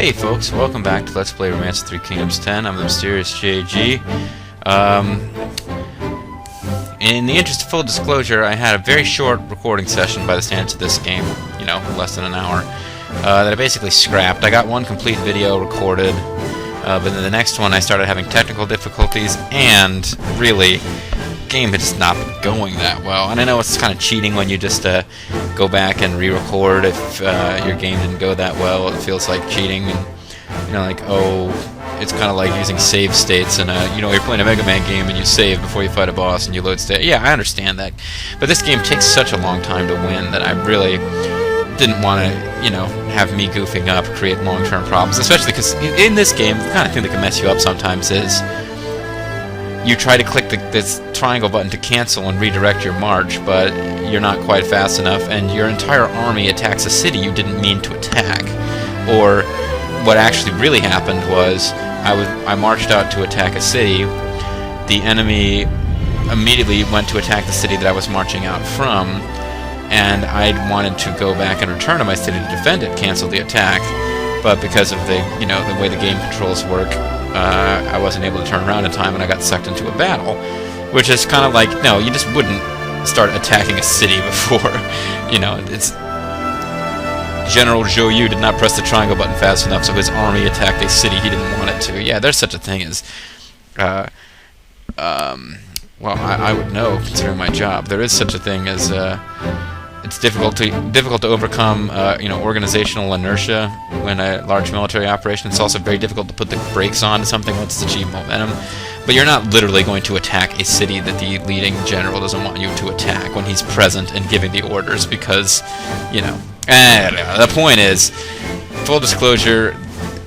Hey folks, welcome back to Let's Play Romance of Three Kingdoms 10. I'm the mysterious JG. In the interest of full disclosure, I had a very short recording session by the standards of this game, you know, less than an hour, that I basically scrapped. I got one complete video recorded, but then the next one I started having technical difficulties, and really, the game had just not been going that well. And I know it's kind of cheating when you just go back and re-record if your game didn't go that well. It feels like cheating, and you know, like, oh, it's kind of like using save states, and you know, you're playing a Mega Man game and you save before you fight a boss and you load state. Yeah, I understand that, but this game takes such a long time to win that I really didn't want to, you know, have me goofing up create long-term problems, especially because in this game, the kind of thing that can mess you up sometimes is you try to click this triangle button to cancel and redirect your march, but you're not quite fast enough, and your entire army attacks a city you didn't mean to attack. Or what actually really happened was I marched out to attack a city. The enemy immediately went to attack the city that I was marching out from, and I wanted to go back and return to my city to defend it, cancel the attack. But because of the, you know, the way the game controls work, I wasn't able to turn around in time, and I got sucked into a battle, which is kind of like, no, you just wouldn't start attacking a city before, you know, it's General Zhou Yu did not press the triangle button fast enough, so his army attacked a city he didn't want it to. Yeah, there's such a thing as, well, I would know, considering my job. There is such a thing as, it's difficult to overcome, you know, organizational inertia when a large military operation. It's also very difficult to put the brakes on to something once it's achieved momentum. But you're not literally going to attack a city that the leading general doesn't want you to attack when he's present and giving the orders, because, you know. The point is, full disclosure,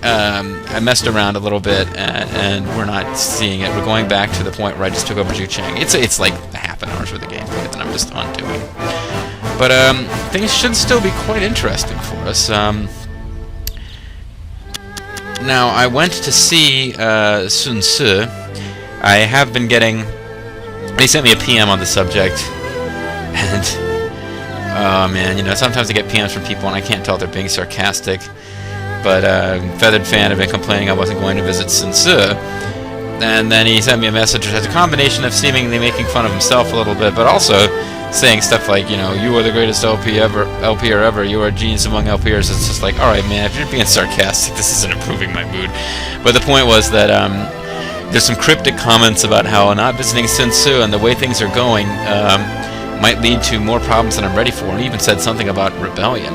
I messed around a little bit, and we're not seeing it. We're going back to the point where I just took over Xu Chang. It's like a half an hour's worth of gameplay that I'm just undoing. But things should still be quite interesting for us. Now, I went to see Sun Tzu. I have been getting... He sent me a PM on the subject, and... oh man, you know, sometimes I get PMs from people and I can't tell if they're being sarcastic. But Feathered Fan had been complaining I wasn't going to visit Sun Tzu. And then he sent me a message that has a combination of seemingly making fun of himself a little bit, but also saying stuff like, you know, you are the greatest LPer ever, you are a genius among LPers. It's just like, alright man, if you're being sarcastic, this isn't improving my mood. But the point was that there's some cryptic comments about how not visiting Sun Tzu and the way things are going might lead to more problems than I'm ready for, and he even said something about rebellion.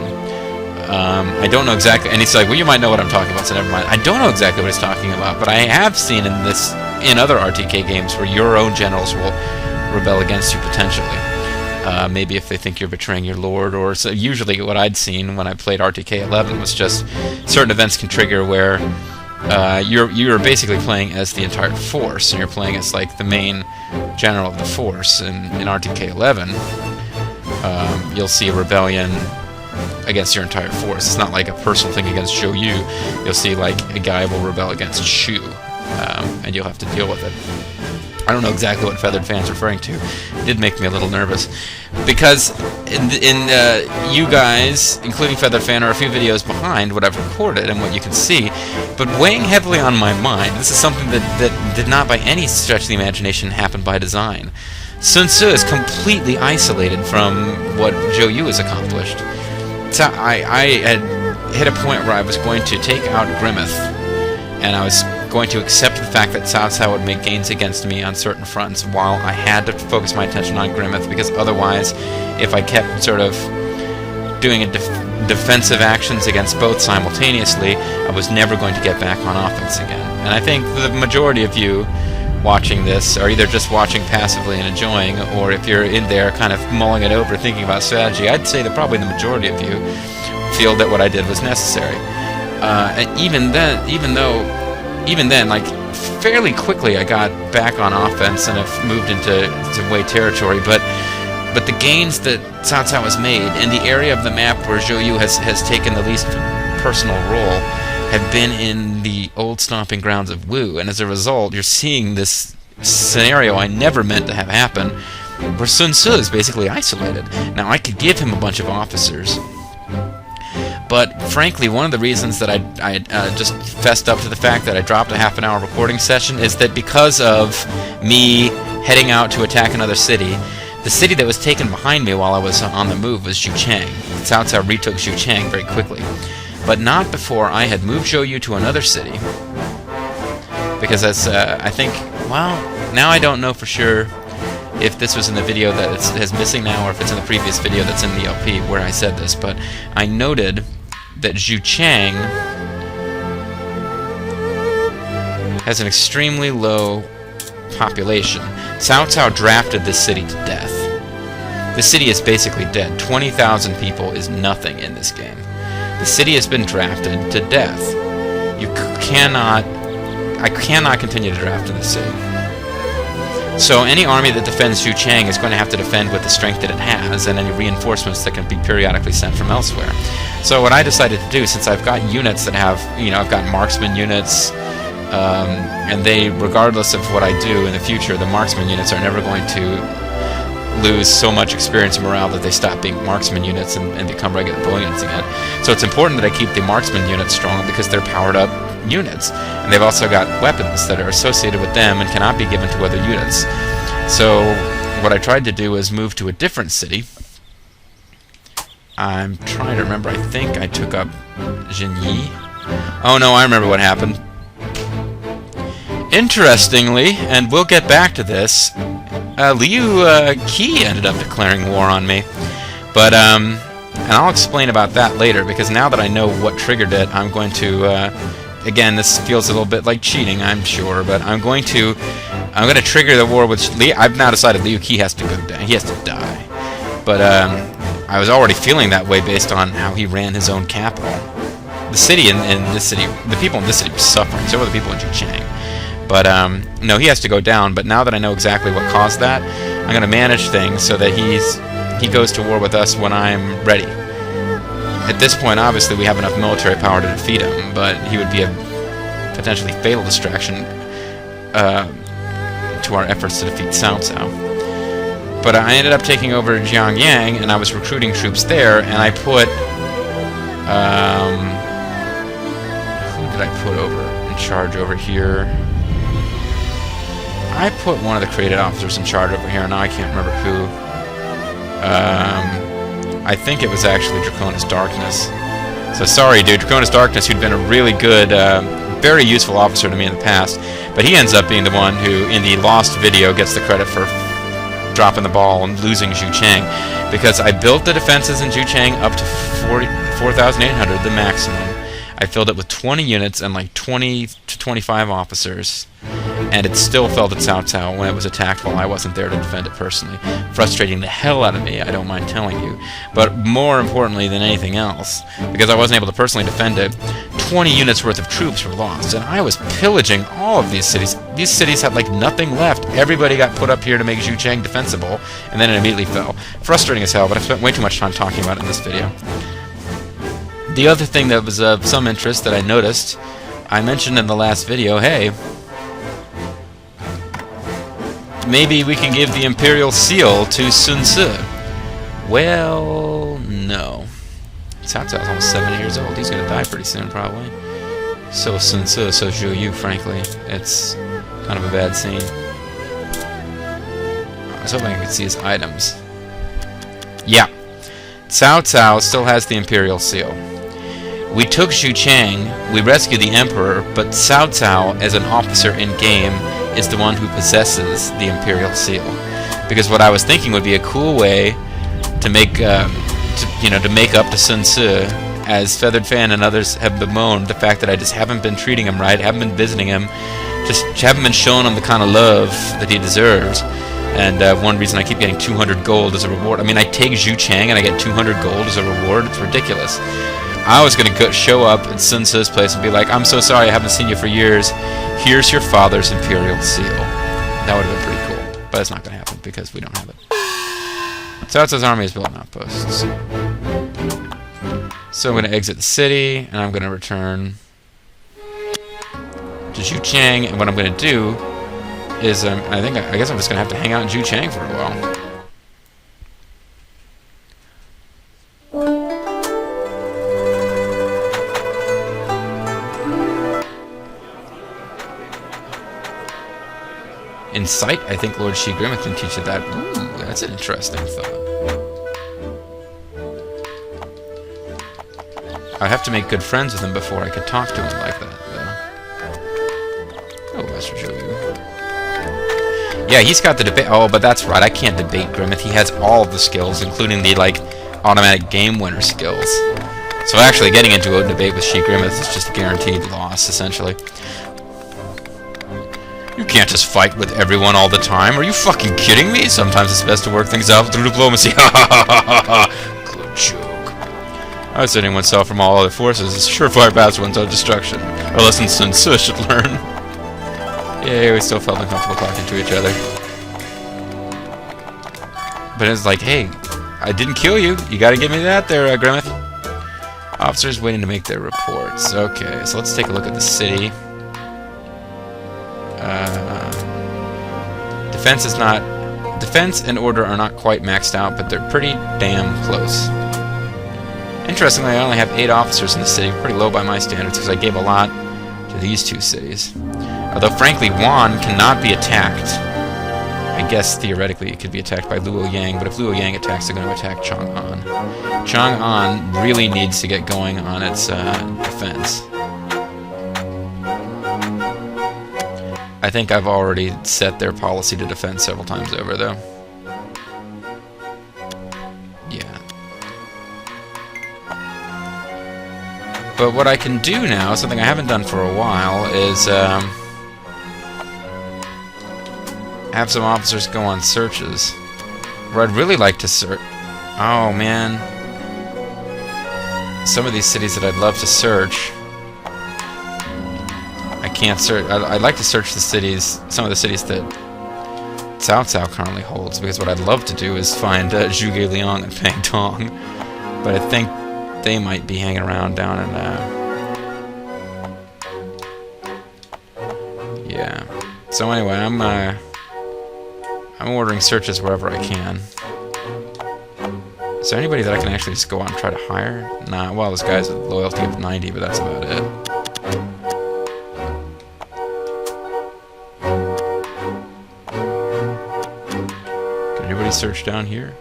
I don't know exactly, and he's like, well, you might know what I'm talking about, so never mind. I don't know exactly what he's talking about, but I have seen in other RTK games where your own generals will rebel against you potentially. Maybe if they think you're betraying your lord, or so. Usually what I'd seen when I played RTK 11 was just certain events can trigger where you're basically playing as the entire force, and you're playing as like the main general of the force. In RTK 11, you'll see a rebellion against your entire force. It's not like a personal thing against Zhou Yu. You'll see like a guy will rebel against Xu, and you'll have to deal with it. I don't know exactly what Feathered Fan's referring to. It did make me a little nervous, because you guys, including Feathered Fan, are a few videos behind what I've recorded and what you can see, but weighing heavily on my mind, this is something that did not by any stretch of the imagination happen by design. Sun Tzu is completely isolated from what Zhou Yu has accomplished. So I had hit a point where I was going to take out Grimmeth, and I was going to accept the fact that Cao Cao would make gains against me on certain fronts, while I had to focus my attention on Grimmeth, because otherwise, if I kept sort of doing defensive actions against both simultaneously, I was never going to get back on offense again. And I think the majority of you watching this are either just watching passively and enjoying, or if you're in there kind of mulling it over, thinking about strategy, I'd say that probably the majority of you feel that what I did was necessary. And even then, like, fairly quickly I got back on offense and have moved into Wei territory, but the gains that Cao Cao has made in the area of the map where Zhou Yu has taken the least personal role have been in the old stomping grounds of Wu, and as a result, you're seeing this scenario I never meant to have happen, where Sun Tzu is basically isolated. Now, I could give him a bunch of officers, But frankly, one of the reasons that I just fessed up to the fact that I dropped a half-an-hour recording session is that because of me heading out to attack another city, the city that was taken behind me while I was on the move was Xu Chang. Cao Cao retook Xu Chang very quickly, but not before I had moved Zhou Yu to another city. Because as I think, well, now I don't know for sure if this was in the video that is missing now, or if it's in the previous video that's in the LP where I said this, but I noted that Xu Chang has an extremely low population. Cao Cao drafted this city to death. The city is basically dead. 20,000 people is nothing in this game. The city has been drafted to death. I cannot continue to draft in this city. So any army that defends Xu Chang is going to have to defend with the strength that it has, and any reinforcements that can be periodically sent from elsewhere. So what I decided to do, since I've got units that have, I've got marksman units, and they, regardless of what I do in the future, the marksman units are never going to lose so much experience and morale that they stop being marksman units and become regular bull units again. So it's important that I keep the marksman units strong because they're powered up units, and they've also got weapons that are associated with them and cannot be given to other units. So what I tried to do is move to a different city. I'm trying to remember. I think I took up Jinyi. Oh no, I remember what happened. Interestingly, and we'll get back to this, Liu Qi ended up declaring war on me. But and I'll explain about that later, because now that I know what triggered it, I'm going to again, this feels a little bit like cheating, I'm sure, but I'm going to trigger the war with Liu. I've now decided Liu Qi has to go down. He has to die. But I was already feeling that way based on how he ran his own capital. The city in this city, the people in this city were suffering. So were the people in Xu Chang. But no, he has to go down. But now that I know exactly what caused that, I'm going to manage things so that he goes to war with us when I'm ready. At this point, obviously, we have enough military power to defeat him, but he would be a potentially fatal distraction to our efforts to defeat Cao Cao. But I ended up taking over Jiangyang, and I was recruiting troops there, and I put who did I put over in charge over here? I put one of the created officers in charge over here, and now I can't remember who. I think it was actually Draconis Darkness. So sorry, dude, Draconis Darkness, who'd been a really good, very useful officer to me in the past, but he ends up being the one who, in the Lost video, gets the credit for dropping the ball and losing Xu Chang, because I built the defenses in Xu Chang up to 4,800, the maximum. I filled it with 20 units and like 20 to 25 officers, and it still fell to Cao Cao when it was attacked while I wasn't there to defend it personally. Frustrating the hell out of me, I don't mind telling you. But more importantly than anything else, because I wasn't able to personally defend it, 20 units worth of troops were lost, and I was pillaging all of these cities. These cities had like nothing left. Everybody got put up here to make Xu Chang defensible, and then it immediately fell. Frustrating as hell, but I spent way too much time talking about it in this video. The other thing that was of some interest that I noticed, I mentioned in the last video, hey, maybe we can give the Imperial seal to Sun Ce. Well, no. Cao Cao's almost 70 years old. He's going to die pretty soon, probably. So Sun Ce, so Zhou Yu, frankly. It's kind of a bad scene. I was hoping I could see his items. Yeah. Cao Cao still has the Imperial seal. We took Xu Chang, we rescued the Emperor, but Cao Cao, as an officer in-game, is the one who possesses the Imperial seal. Because what I was thinking would be a cool way to make, to make up to Sun Ce, as Feathered Fan and others have bemoaned the fact that I just haven't been treating him right, haven't been visiting him, just haven't been showing him the kind of love that he deserves. And one reason I keep getting 200 gold as a reward. I mean, I take Xu Chang and I get 200 gold as a reward. It's ridiculous. I was going to show up at Sun Ce's place and be like, I'm so sorry, I haven't seen you for years. Here's your father's Imperial seal. That would have been pretty cool. But it's not going to happen because we don't have it. Cao Cao's army is building outposts. So I'm going to exit the city, and I'm going to return to Xu Chang. And what I'm going to do is, I guess I'm just going to have to hang out in Xu Chang for a while. Insight? I think Lord Xi Grimmett can teach you that. Ooh, that's an interesting thought. I'd have to make good friends with him before I could talk to him like that, though. Oh, Master Jobu. Yeah, he's got the debate. Oh, but that's right. I can't debate Grimmett. He has all of the skills, including the, like, automatic game winner skills. So actually getting into a debate with Xi Grimmett is just a guaranteed loss, essentially. You can't just fight with everyone all the time. Are you fucking kidding me? Sometimes it's best to work things out through diplomacy. Ha ha ha ha ha! Good joke. Isolating oneself from all other forces is a surefire path to one's own destruction. A lesson Sun Tzu should learn. Yay, we still felt uncomfortable talking to each other. But it's like, hey, I didn't kill you. You gotta give me that there, Grimmett. Officers waiting to make their reports. Okay, so let's take a look at the city. Defense and order are not quite maxed out, but they're pretty damn close. Interestingly, I only have 8 officers in the city, pretty low by my standards, because I gave a lot to these 2 cities. Although, frankly, Wan cannot be attacked. I guess, theoretically, it could be attacked by Luo Yang, but if Luo Yang attacks, they're going to attack Chang'an. Chang'an really needs to get going on its defense. I think I've already set their policy to defend several times over, though. Yeah. But what I can do now, something I haven't done for a while, is have some officers go on searches. Where I'd really like to search... Oh, man. Some of these cities that I'd love to search... I can't search... I'd like to search the cities... Some of the cities that Cao Cao currently holds, because what I'd love to do is find Zhuge Liang and Pang Tong. But I think they might be hanging around down in... Yeah. So anyway, I'm ordering searches wherever I can. Is there anybody that I can actually just go out and try to hire? Nah, well, this guy's with loyalty of 90, but that's about it. Can anybody search down here?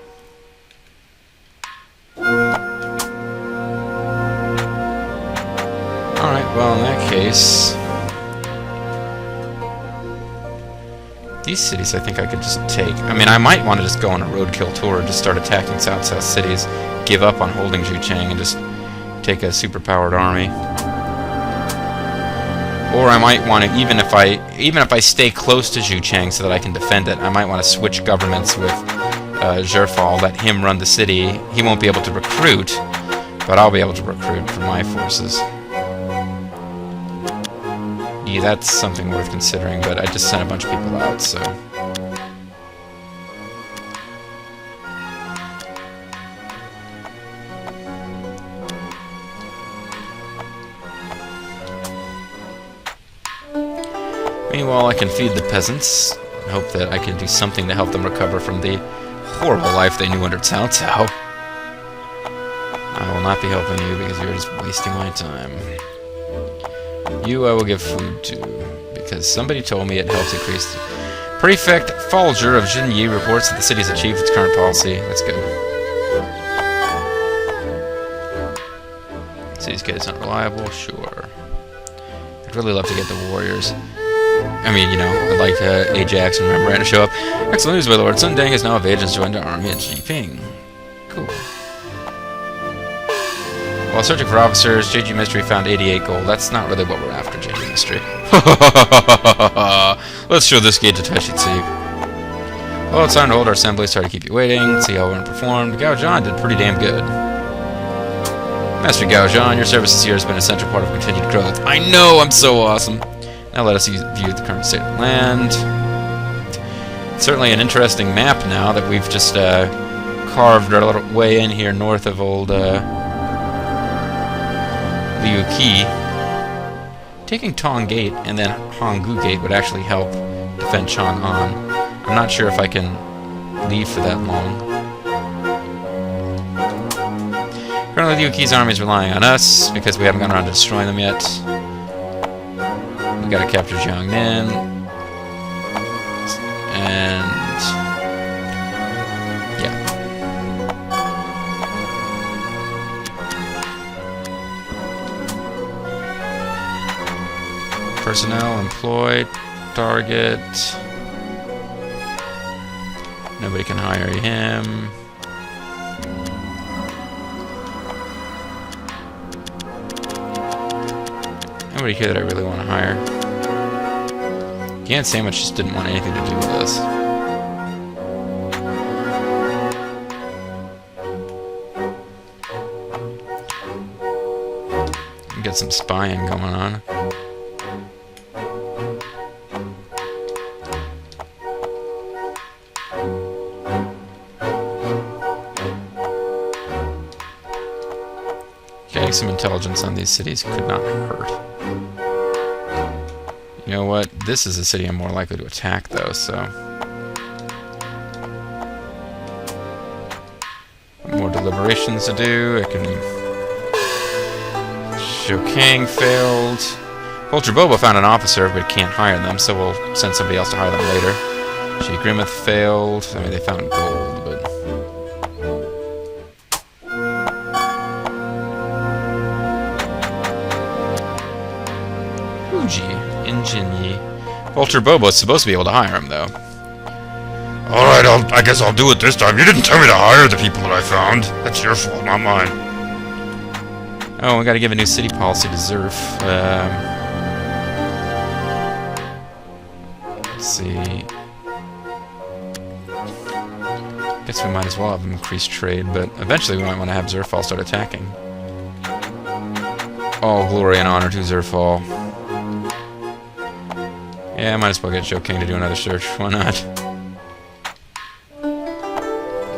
Alright, well, in that case... These cities I think I could just take. I mean, I might want to just go on a roadkill tour and just start attacking South cities, give up on holding Xu Chang, and just take a superpowered army. Or I might want to, even if I stay close to Xu Chang so that I can defend it, I might want to switch governments with Zherfal, let him run the city. He won't be able to recruit, but I'll be able to recruit for my forces. Yeah, that's something worth considering, but I just sent a bunch of people out, so... Meanwhile, I can feed the peasants, and hope that I can do something to help them recover from the horrible life they knew under Cao Cao. I will not be helping you because you're just wasting my time. You I will give food to, because somebody told me it helps increase... Prefect Falger of Jinyi reports that the city has achieved its current policy. That's good. City's gate is unreliable, sure. I'd really love to get the warriors. I mean, you know, I'd like Ajax and Rembrandt to show up. Excellent news, my lord. Sun Deng has now evaded and joined our army at Jiping. Cool. While searching for officers, JG Mystery found 88 gold. That's not really what we're after, JG Mystery. Let's show this gate to Taishitsu. Well, it's time to hold our assembly. Sorry to keep you waiting. See how everyone performed. Gao Zhan did pretty damn good. Master Gao Zhan, your services here has been a central part of continued growth. I know, I'm so awesome. Now let us view the current state of the land. It's certainly an interesting map now that we've just carved our little way in here north of old Liu Qi. Taking Tong Gate and then Honggu Gate would actually help defend Chang'an. I'm not sure if I can leave for that long. Currently Liu Qi's army is relying on us because we haven't gotten around to destroying them yet. We gotta capture Jiangnan. And yeah. Personnel employed, target. Nobody can hire him. Nobody here that I really want to hire. Can't Sandwich just didn't want anything to do with this. Get some spying going on. Getting some intelligence on these cities could not hurt. You know what? This is a city I'm more likely to attack, though, so... more deliberations to do. I can... Xu Chang failed. Vulture Boba found an officer, but can't hire them, so we'll send somebody else to hire them later. Xi Grimmeth failed. I mean, they found gold, but... Ingenue. Vulture Boba is supposed to be able to hire him, though. Alright, I guess I'll do it this time. You didn't tell me to hire the people that I found. That's your fault, not mine. Oh, we gotta give a new city policy to Zerf. Let's see. Guess we might as well have increased trade, but eventually we might want to have Zerfall start attacking. All glory and honor to Zerfall. Yeah, I might as well get Xu Chang to do another search. Why not?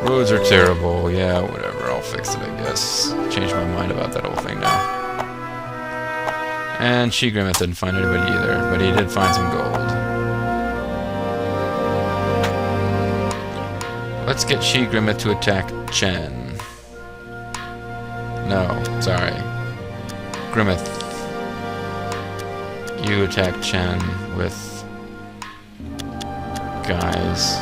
Roads are terrible. Yeah, whatever. I'll fix it, I guess. Changed my mind about that whole thing now. And Xi Grimmeth didn't find anybody either, but he did find some gold. Let's get Xi Grimmeth to attack Chen. No, sorry. Grimmeth. You attack Chen with... guys.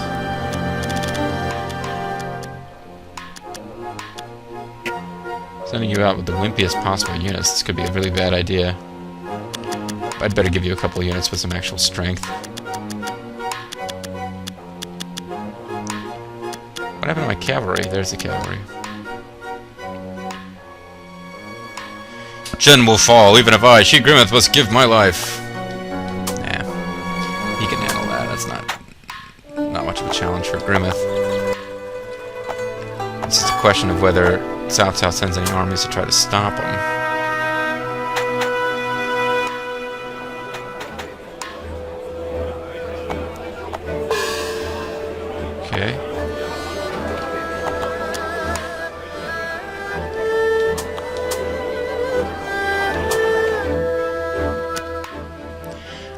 Sending you out with the wimpiest possible units. This could be a really bad idea. I'd better give you a couple of units with some actual strength. What happened to my cavalry? There's the cavalry. Chen will fall, even if I, Xi Grimmeth, must give my life. Nah. He can handle that. That's not much of a challenge for Grimmeth. It's just a question of whether Cao Cao sends any armies to try to stop him. Okay.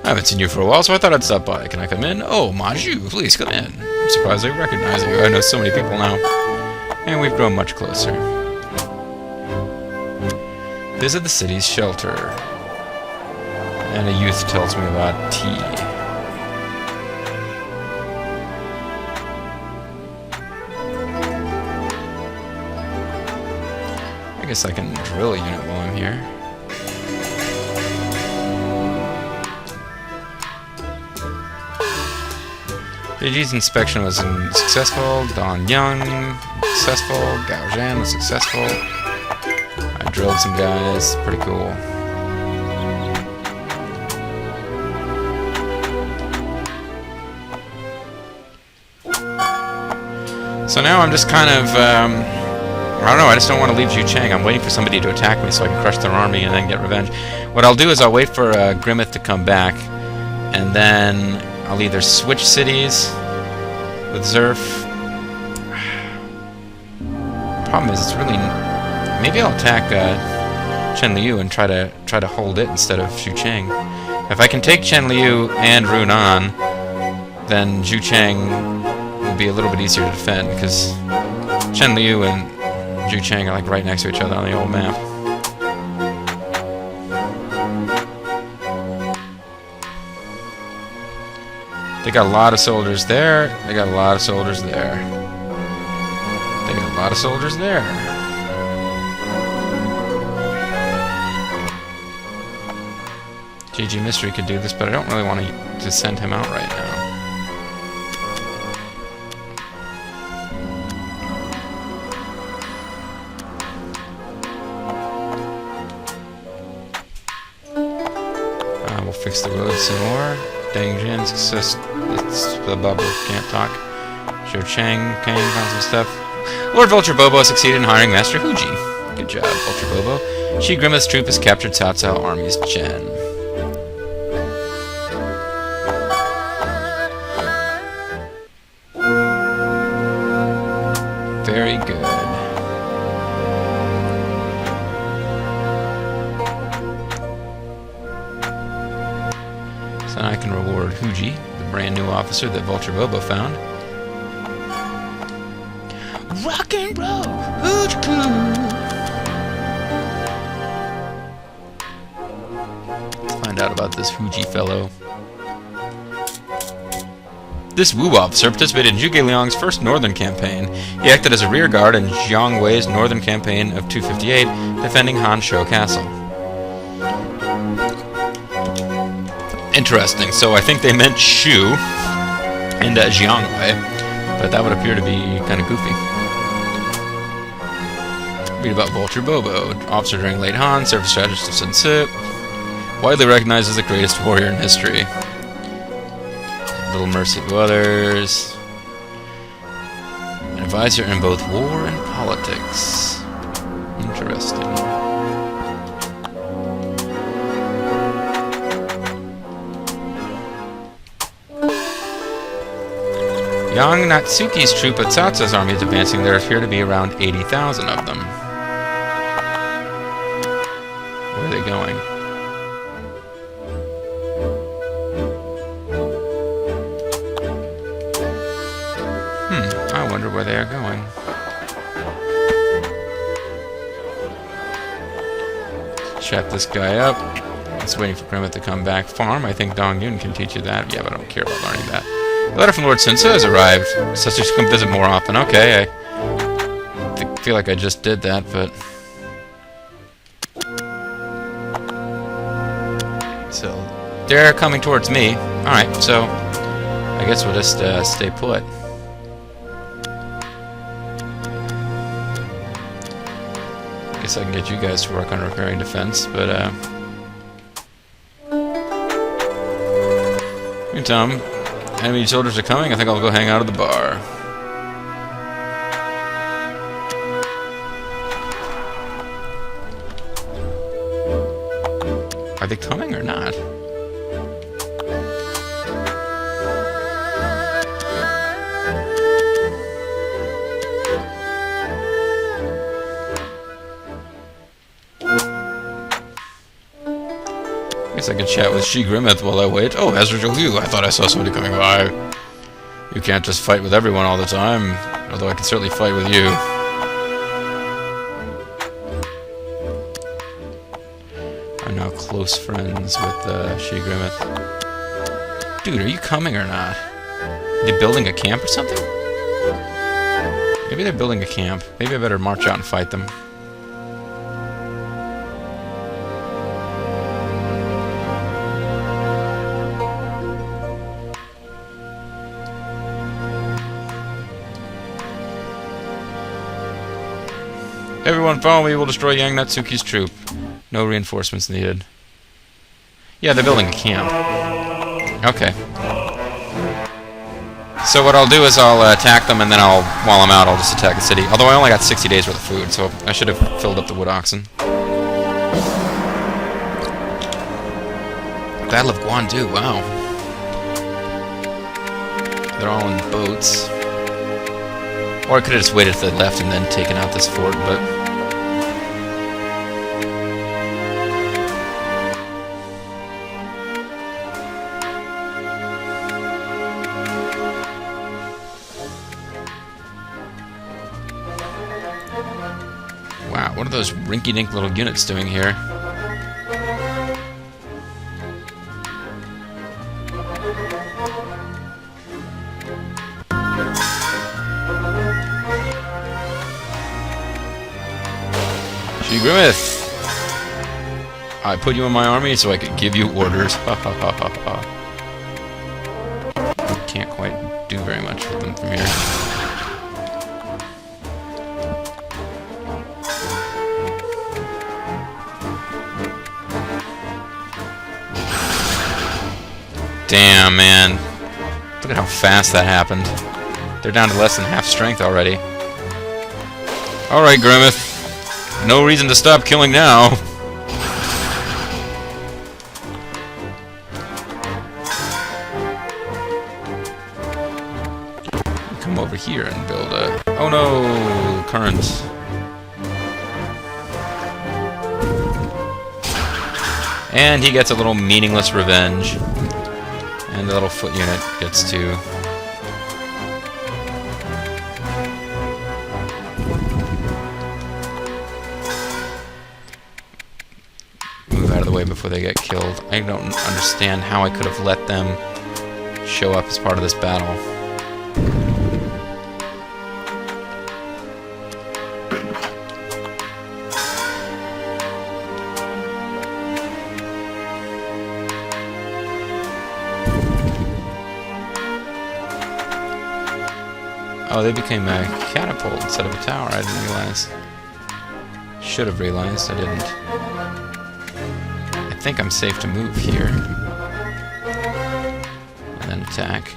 I haven't seen you for a while, so I thought I'd stop by. Can I come in? Oh, Maju, please come in. I'm surprised I recognize you. I know so many people now. And we've grown much closer. Visit the city's shelter. And a youth tells me about tea. I guess I can drill a unit while I'm here. Diji's inspection was successful. Don Young, successful. Gao Zhan was successful. I drilled some guys. Pretty cool. So now I'm just kind of, I don't know, I just don't want to leave Xu Chang. I'm waiting for somebody to attack me so I can crush their army and then get revenge. What I'll do is I'll wait for Grimmeth to come back, and then I'll either switch cities with Zerf. Problem is, it's really... Maybe I'll attack Chen Liu and try to hold it instead of Xu Chang. If I can take Chen Liu and Runan, then Xu Chang will be a little bit easier to defend, because Chen Liu and Xu Chang are like right next to each other on the old map. They got a lot of soldiers there. They got a lot of soldiers there. They got a lot of soldiers there. GG Mystery could do this, but I don't really want to send him out right now. We'll fix the roads some more. Deng Jin, success. It's the bubble. Can't talk. Xu Chang came, found some stuff. Lord Vulture Bobo succeeded in hiring Master Huji. Good job, Vulture Bobo. Shi Grima's troop has captured Cao Cao Army's Chen. Very good. So now I can reward Huji, the brand new officer that Vulture Bobo found. Rock and roll, Huji. Let's find out about this Huji fellow. This Wu officer participated in Zhuge Liang's first northern campaign. He acted as a rear guard in Jiang Wei's northern campaign of 258, defending Hanshou Castle. Interesting. So I think they meant Shu and Jiang Wei, but that would appear to be kind of goofy. Read about Vulture Bobo, officer during late Han, service strategist of Sun Tzu, widely recognized as the greatest warrior in history. Little Mercy to others. An advisor in both war and politics. Interesting. Yang Natsuki's troop at Cao Cao's army is advancing. There appear to be around 80,000 of them. Where are they going? I wonder where they are going. Chat this guy up. It's waiting for Grimmett to come back. Farm, I think Dong Yun can teach you that. Yeah, but I don't care about learning that. A letter from Lord Sun Tzu has arrived. Such as come visit more often. Okay, I feel like I just did that, but... So, they're coming towards me. Alright, so... I guess we'll just stay put. Guess I can get you guys to work on repairing defense, but meantime, enemy soldiers are coming. I think I'll go hang out at the bar. Are they coming or not? I can chat with Shi Grimmett while I wait. Oh, Ezra Liu, I thought I saw somebody coming by. You can't just fight with everyone all the time, although I can certainly fight with you. I'm now close friends with Shi Grimmett. Dude, are you coming or not? Are they building a camp or something? Maybe they're building a camp. Maybe I better march out and fight them. Everyone follow me, we'll destroy Yang Natsuki's troop. No reinforcements needed. Yeah, they're building a camp. Okay. So what I'll do is I'll attack them, and then while I'm out, I'll just attack the city. Although I only got 60 days worth of food, so I should have filled up the wood oxen. Battle of Guandu, wow. They're all in boats. Or I could have just waited till they left and then taken out this fort, but... Wow, what are those rinky-dink little units doing here? Grimmeth! I put you in my army so I could give you orders. Ha ha ha ha ha. Can't quite do very much with them from here. Damn, man. Look at how fast that happened. They're down to less than half strength already. Alright, Grimmeth. No reason to stop killing now. Come over here and build a... Oh no! Current. And he gets a little meaningless revenge. And the little foot unit gets to... move out of the way before they get killed. I don't understand how I could have let them show up as part of this battle. Oh, they became a catapult instead of a tower. I didn't realize. Should have realized. I didn't. I think I'm safe to move here. And then attack.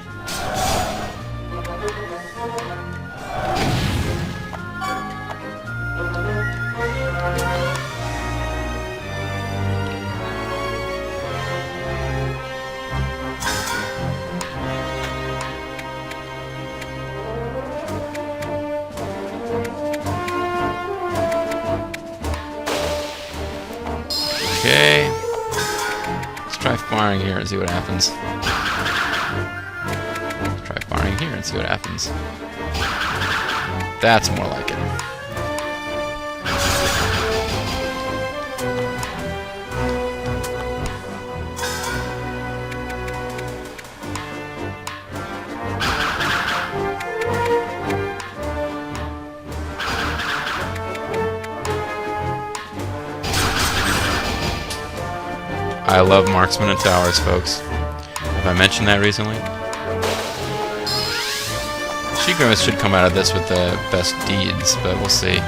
Okay. Let's try firing here and see what happens. Let's try firing here and see what happens. That's more like it. I love marksmen and towers, folks. Have I mentioned that recently? Grimmeth should come out of this with the best deeds, but we'll see.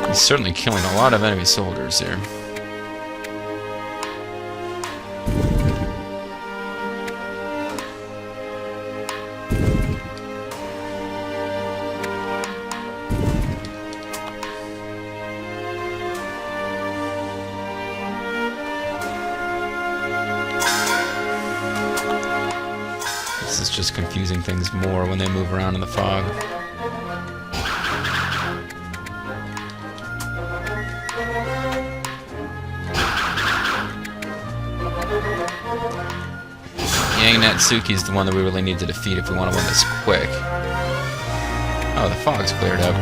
He's certainly killing a lot of enemy soldiers here. This is just confusing things more when they move around in the fog. Yang Natsuki's the one that we really need to defeat if we want to win this quick. Oh, the fog's cleared up.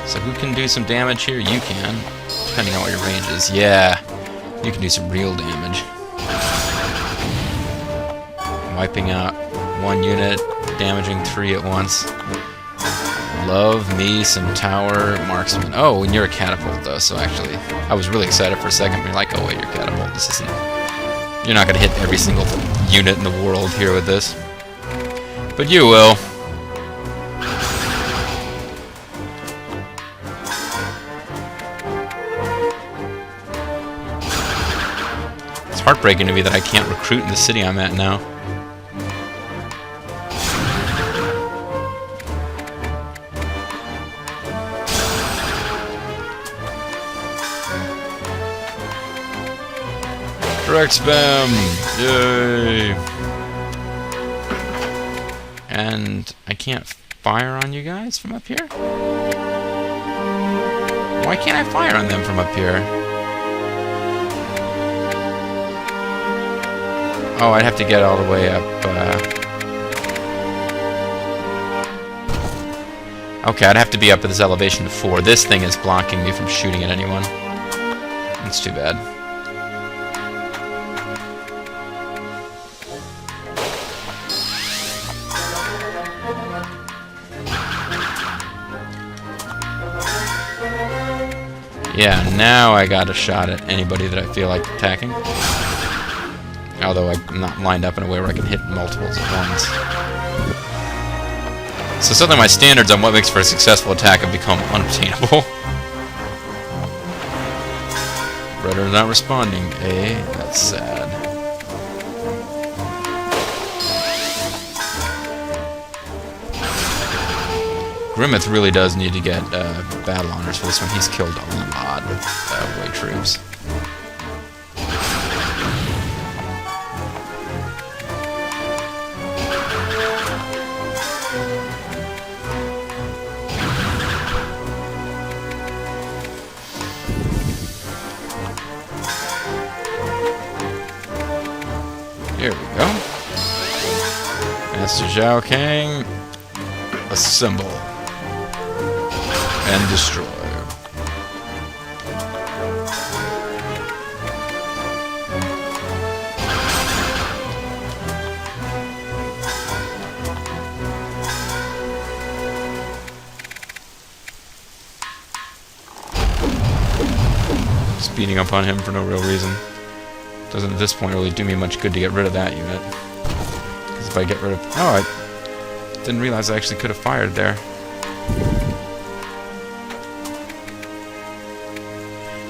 So who can do some damage here? You can, depending on what your range is. Yeah, you can do some real damage. Wiping out one unit, damaging 3 at once. Love me some tower marksman. Oh, and you're a catapult though, so actually, I was really excited for a second, but you're like, oh wait, you're a catapult. This isn't... You're not gonna hit every single unit in the world here with this. But you will. It's heartbreaking to me that I can't recruit in the city I'm at now. Direct spam! Yay! And I can't fire on you guys from up here? Why can't I fire on them from up here? Oh, I'd have to get all the way up, Okay, I'd have to be up at this elevation to 4. This thing is blocking me from shooting at anyone. That's too bad. Yeah, now I got a shot at anybody that I feel like attacking. Although I'm not lined up in a way where I can hit multiples at once. So suddenly my standards on what makes for a successful attack have become unobtainable. Rudder's not responding, eh? That's sad. Grimmeth really does need to get battle honors for this one. He's killed a lot of way troops. Here we go. Master Xu Chang, assemble and destroy. Speeding up on him for no real reason. Doesn't at this point really do me much good to get rid of that unit. Because if I get rid of... Oh, I didn't realize I actually could have fired there.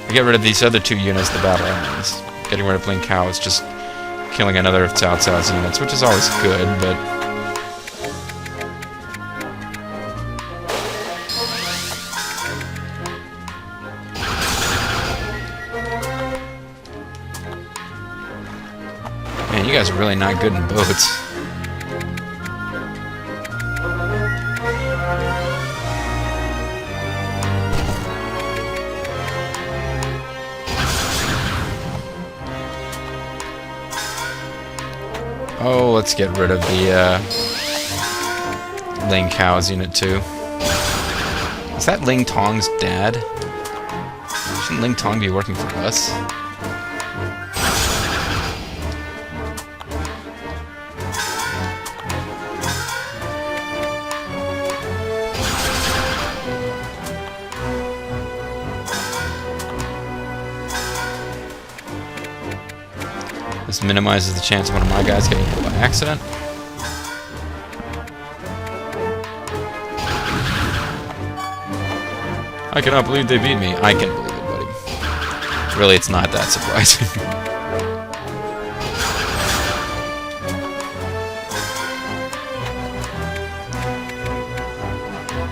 I get rid of these other 2 units, the battle ends. Getting rid of Ling Cao is just killing another of Cao Cao's units, which is always good, but... Man, you guys are really not good in boats. Oh, let's get rid of the Ling Cao's unit too. Is that Ling Tong's dad? Shouldn't Ling Tong be working for us? This minimizes the chance of one of my guys getting hit by accident. I cannot believe they beat me. I can believe it, buddy. Really, it's not that surprising.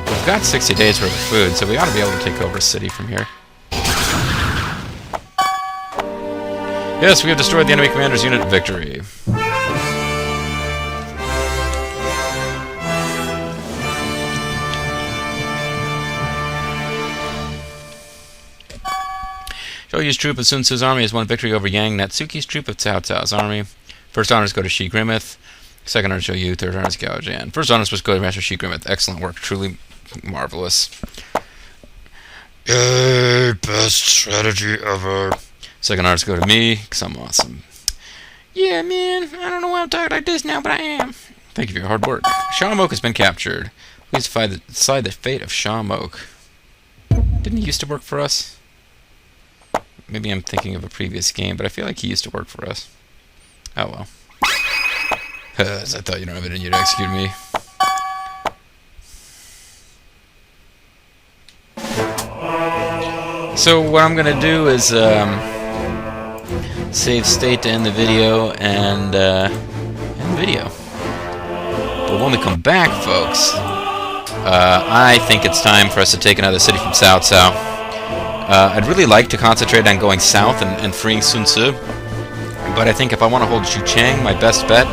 We've got 60 days worth of food, so we ought to be able to take over a city from here. Yes, we have destroyed the enemy commander's unit. Victory. Shoyu's troop of Sun Tzu's army has won victory over Yang Natsuki's troop of Cao Cao's army. First honors go to Shi Grimmeth. Second honors Shoyu. Third honors Gao Jian. First honors must go to Master Shi Grimmeth. Excellent work. Truly marvelous. Yay, best strategy ever. Second honors go to me, because I'm awesome. Yeah, man, I don't know why I'm talking like this now, but I am. Thank you for your hard work. Shamok has been captured. Please decide the fate of Shamok. Didn't he used to work for us? Maybe I'm thinking of a previous game, but I feel like he used to work for us. Oh well. I thought you don't have it in you to execute me. So what I'm gonna do is save state to end the video and end the video. But when we come back, folks, I think it's time for us to take another city from Cao Cao. I'd really like to concentrate on going south and freeing Sun Tzu, but I think if I want to hold Xu Chang, my best bet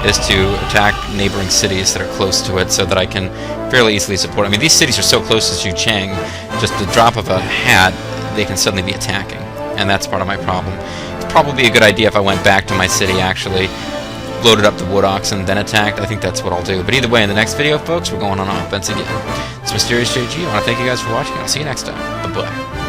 is to attack neighboring cities that are close to it so that I can fairly easily support. I mean, these cities are so close to Xu Chang, just the drop of a hat, they can suddenly be attacking, and that's part of my problem. It's probably a good idea if I went back to my city, actually, loaded up the wood ox and then attacked. I think that's what I'll do. But either way, in the next video, folks, we're going on offense again. It's Mysterious JG. I want to thank you guys for watching. I'll see you next time. Bye-bye.